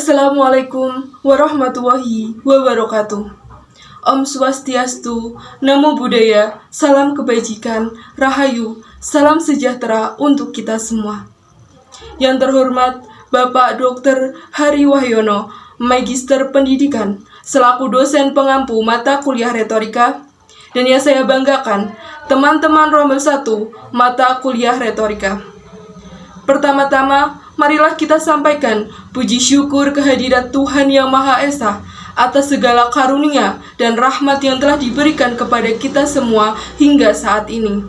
Assalamualaikum warahmatullahi wabarakatuh. Om Swastiastu, Namo Buddhaya, salam kebajikan, rahayu, salam sejahtera untuk kita semua. Yang terhormat Bapak Dr. Hari Wahyono, Magister Pendidikan, selaku dosen pengampu mata kuliah retorika, dan yang saya banggakan, teman-teman Rombel 1 mata kuliah retorika. Pertama-tama, marilah kita sampaikan puji syukur kehadirat Tuhan Yang Maha Esa atas segala karunia dan rahmat yang telah diberikan kepada kita semua hingga saat ini.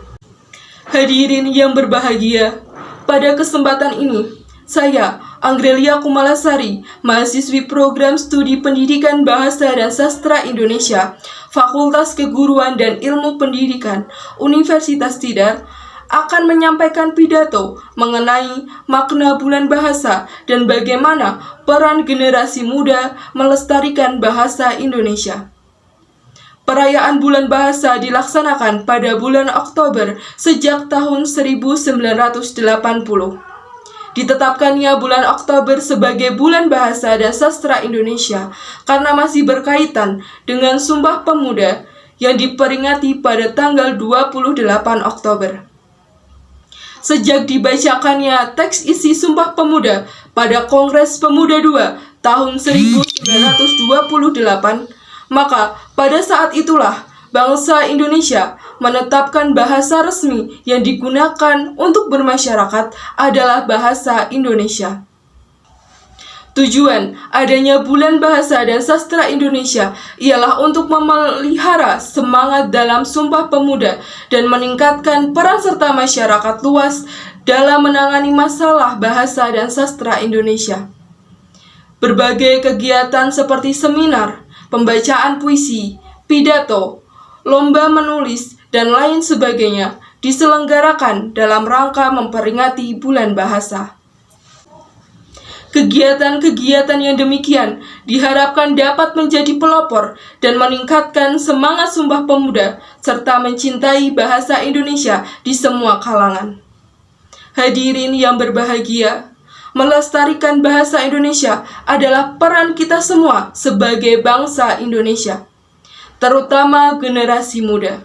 Hadirin yang berbahagia, pada kesempatan ini, saya, Anggelia Kumalasari, mahasiswi program studi pendidikan Bahasa dan Sastra Indonesia, Fakultas Keguruan dan Ilmu Pendidikan, Universitas Tidar, akan menyampaikan pidato mengenai makna bulan bahasa dan bagaimana peran generasi muda melestarikan bahasa Indonesia. Perayaan bulan bahasa dilaksanakan pada bulan Oktober sejak tahun 1980. Ditetapkannya bulan Oktober sebagai bulan bahasa dan sastra Indonesia karena masih berkaitan dengan Sumpah Pemuda yang diperingati pada tanggal 28 Oktober. Sejak dibacakannya teks isi Sumpah Pemuda pada Kongres Pemuda II tahun 1928, maka pada saat itulah bangsa Indonesia menetapkan bahasa resmi yang digunakan untuk bermasyarakat adalah bahasa Indonesia. Tujuan adanya Bulan Bahasa dan Sastra Indonesia ialah untuk memelihara semangat dalam Sumpah Pemuda dan meningkatkan peran serta masyarakat luas dalam menangani masalah bahasa dan sastra Indonesia. Berbagai kegiatan seperti seminar, pembacaan puisi, pidato, lomba menulis, dan lain sebagainya diselenggarakan dalam rangka memperingati Bulan Bahasa. Kegiatan-kegiatan yang demikian diharapkan dapat menjadi pelopor dan meningkatkan semangat Sumpah Pemuda serta mencintai bahasa Indonesia di semua kalangan. Hadirin yang berbahagia, melestarikan bahasa Indonesia adalah peran kita semua sebagai bangsa Indonesia, terutama generasi muda.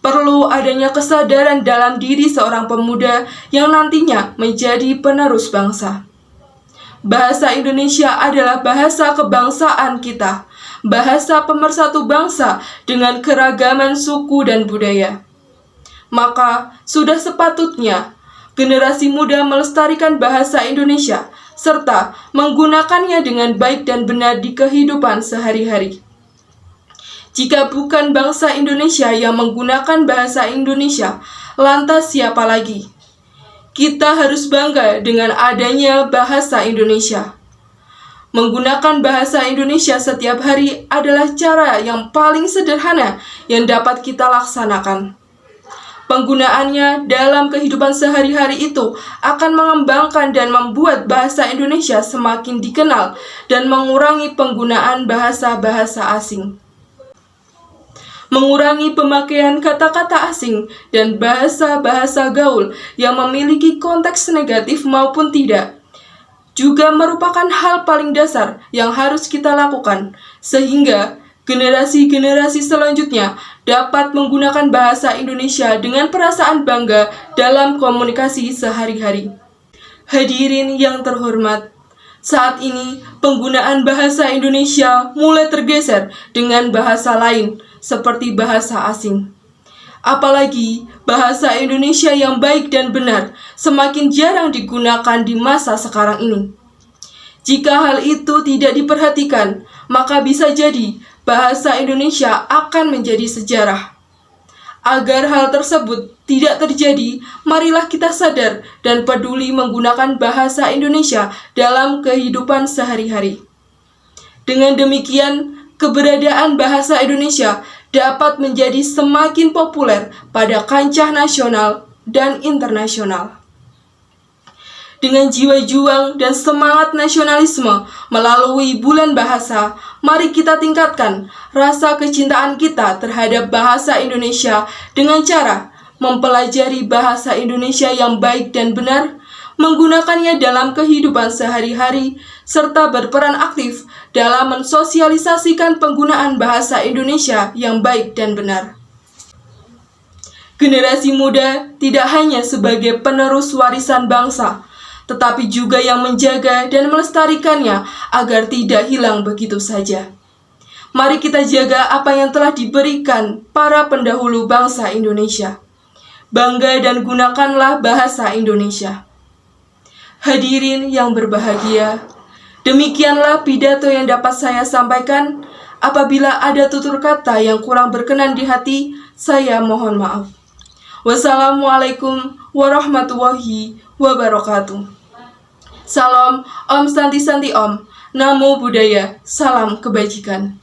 Perlu adanya kesadaran dalam diri seorang pemuda yang nantinya menjadi penerus bangsa. Bahasa Indonesia adalah bahasa kebangsaan kita, bahasa pemersatu bangsa dengan keragaman suku dan budaya. Maka, sudah sepatutnya generasi muda melestarikan bahasa Indonesia serta menggunakannya dengan baik dan benar di kehidupan sehari-hari. Jika bukan bangsa Indonesia yang menggunakan bahasa Indonesia, lantas siapa lagi? Kita harus bangga dengan adanya bahasa Indonesia. Menggunakan bahasa Indonesia setiap hari adalah cara yang paling sederhana yang dapat kita laksanakan. Penggunaannya dalam kehidupan sehari-hari itu akan mengembangkan dan membuat bahasa Indonesia semakin dikenal dan mengurangi penggunaan bahasa-bahasa asing. Mengurangi pemakaian kata-kata asing dan bahasa-bahasa gaul yang memiliki konteks negatif maupun tidak, juga merupakan hal paling dasar yang harus kita lakukan, sehingga generasi-generasi selanjutnya dapat menggunakan bahasa Indonesia dengan perasaan bangga dalam komunikasi sehari-hari. Hadirin yang terhormat, saat ini penggunaan bahasa Indonesia mulai tergeser dengan bahasa lain, seperti bahasa asing. Apalagi bahasa Indonesia yang baik dan benar semakin jarang digunakan di masa sekarang ini. Jika hal itu tidak diperhatikan, maka bisa jadi bahasa Indonesia akan menjadi sejarah. Agar hal tersebut tidak terjadi, marilah kita sadar dan peduli menggunakan bahasa Indonesia dalam kehidupan sehari-hari. Dengan demikian, keberadaan bahasa Indonesia dapat menjadi semakin populer pada kancah nasional dan internasional. Dengan jiwa juang dan semangat nasionalisme melalui Bulan Bahasa, mari kita tingkatkan rasa kecintaan kita terhadap bahasa Indonesia dengan cara mempelajari bahasa Indonesia yang baik dan benar, menggunakannya dalam kehidupan sehari-hari, serta berperan aktif dalam mensosialisasikan penggunaan bahasa Indonesia yang baik dan benar. Generasi muda tidak hanya sebagai penerus warisan bangsa, tetapi juga yang menjaga dan melestarikannya agar tidak hilang begitu saja. Mari kita jaga apa yang telah diberikan para pendahulu bangsa Indonesia. Bangga dan gunakanlah bahasa Indonesia. Hadirin yang berbahagia, demikianlah pidato yang dapat saya sampaikan. Apabila ada tutur kata yang kurang berkenan di hati, saya mohon maaf. Wassalamualaikum warahmatullahi wabarakatuh. Salam, Om Santi Santi Om. Namo Buddhaya, salam kebajikan.